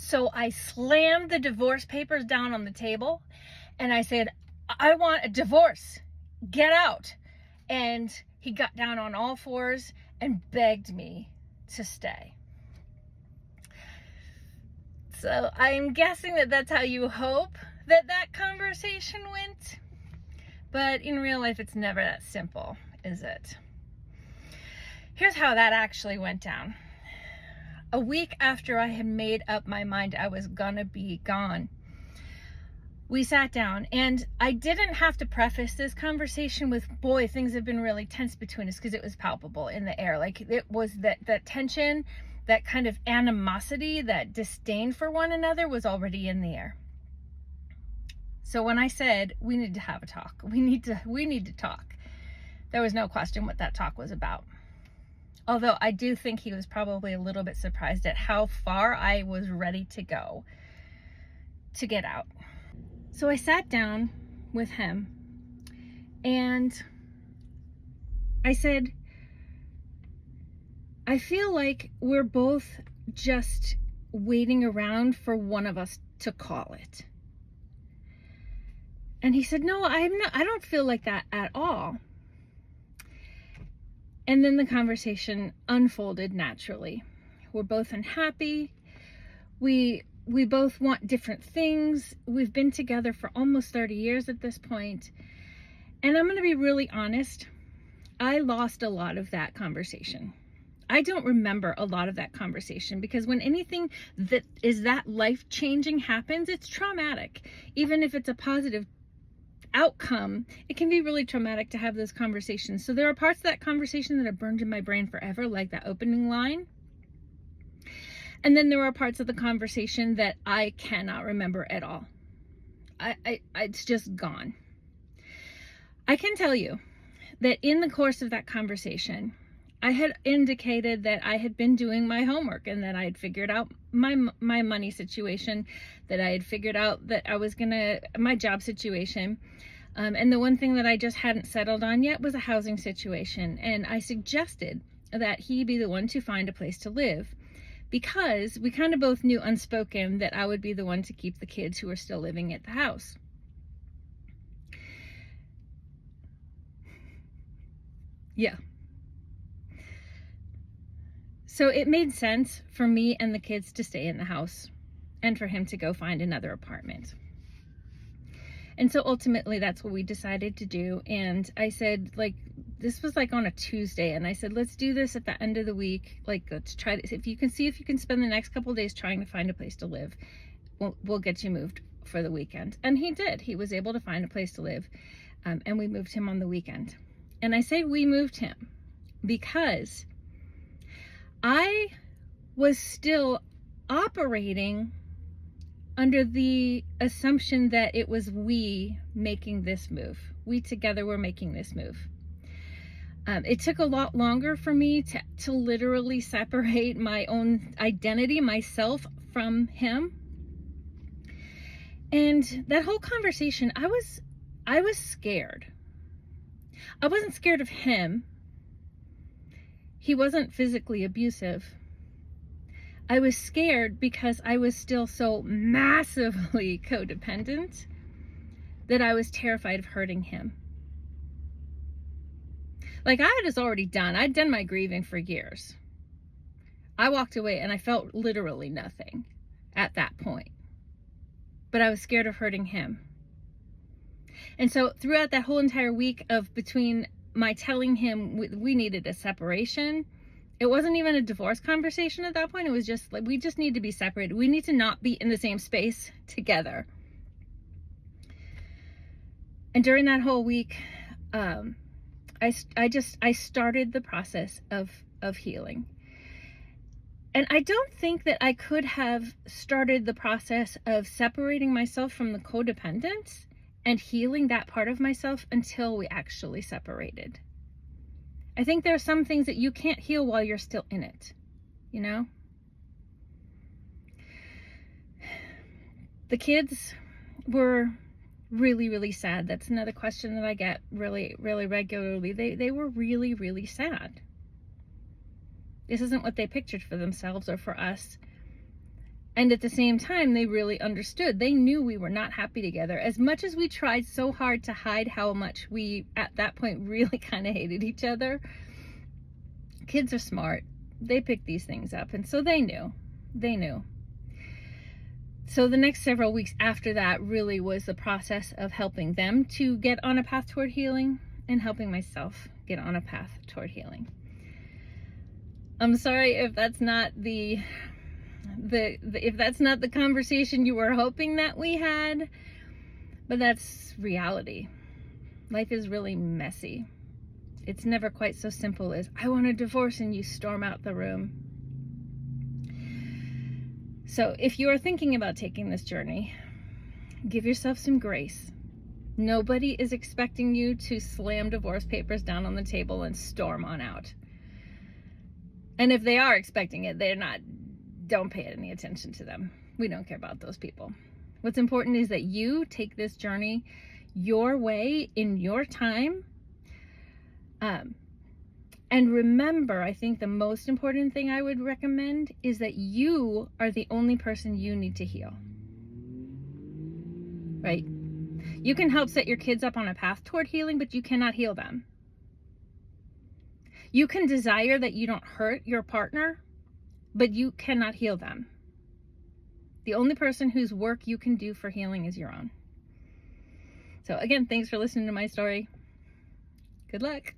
So I slammed the divorce papers down on the table and I said, I want a divorce. Get out. And he got down on all fours and begged me to stay. So I'm guessing that that's how you hope that conversation went. But in real life, it's never that simple, is it? Here's how that actually went down. A week after I had made up my mind I was gonna be gone, we sat down, and I didn't have to preface this conversation with, boy, things have been really tense between us, because it was palpable in the air. Like, it was that tension, that kind of animosity, that disdain for one another was already in the air. So when I said, we need to have a talk, we need to talk, there was no question what that talk was about. Although I do think he was probably a little bit surprised at how far I was ready to go to get out. So I sat down with him and I said, I feel like we're both just waiting around for one of us to call it. And he said, no, I don't feel like that at all. And then the conversation unfolded naturally. We're both unhappy. We both want different things. We've been together for almost 30 years at this point. And I'm going to be really honest. I lost a lot of that conversation. I don't remember a lot of that conversation, because when anything that is that life-changing happens, it's traumatic. Even if it's a positive outcome, it can be really traumatic to have those conversations. So there are parts of that conversation that are burned in my brain forever, like that opening line. And then there are parts of the conversation that I cannot remember at all. It's just gone. I can tell you that in the course of that conversation, I had indicated that I had been doing my homework and that I had figured out my money situation, that I had figured out that I was my job situation. And the one thing that I just hadn't settled on yet was a housing situation. And I suggested that he be the one to find a place to live, because we kind of both knew unspoken that I would be the one to keep the kids who are still living at the house. Yeah. So it made sense for me and the kids to stay in the house and for him to go find another apartment. And so ultimately that's what we decided to do. And I said, like, this was like on a Tuesday, and I said, let's do this at the end of the week. Like, let's try to, if you can spend the next couple of days trying to find a place to live, we'll get you moved for the weekend. And he did. He was able to find a place to live, and we moved him on the weekend. And I say we moved him because I was still operating under the assumption that it was we making this move. We together were making this move. It took a lot longer for me to literally separate my own identity, myself, from him. And that whole conversation, I was scared. I wasn't scared of him. He wasn't physically abusive. I was scared because I was still so massively codependent that I was terrified of hurting him. Like, I was already done. I'd done my grieving for years. I walked away and I felt literally nothing at that point. But I was scared of hurting him. And so throughout that whole entire week of between my telling him we needed a separation, it wasn't even a divorce conversation at that point. It was just like, we just need to be separated. We need to not be in the same space together. And during that whole week, I started the process of healing. And I don't think that I could have started the process of separating myself from the codependence and healing that part of myself until we actually separated. I think there are some things that you can't heal while you're still in it, you know? The kids were really, really sad. That's another question that I get really, really regularly. They were really, really sad. This isn't what they pictured for themselves or for us. And at the same time, they really understood. They knew we were not happy together. As much as we tried so hard to hide how much we, at that point, really kind of hated each other, kids are smart. They pick these things up. And so they knew. They knew. So the next several weeks after that really was the process of helping them to get on a path toward healing and helping myself get on a path toward healing. I'm sorry if that's not if that's not the conversation you were hoping that we had, but that's reality. Life is really messy. It's never quite so simple as, I want a divorce, and you storm out the room. So if you are thinking about taking this journey, give yourself some grace. Nobody is expecting you to slam divorce papers down on the table and storm on out. And if they are expecting it, don't pay any attention to them. We don't care about those people. What's important is that you take this journey your way in your time. And remember, I think the most important thing I would recommend is that you are the only person you need to heal. Right? You can help set your kids up on a path toward healing, but you cannot heal them. You can desire that you don't hurt your partner, but you cannot heal them. The only person whose work you can do for healing is your own. So again, thanks for listening to my story. Good luck.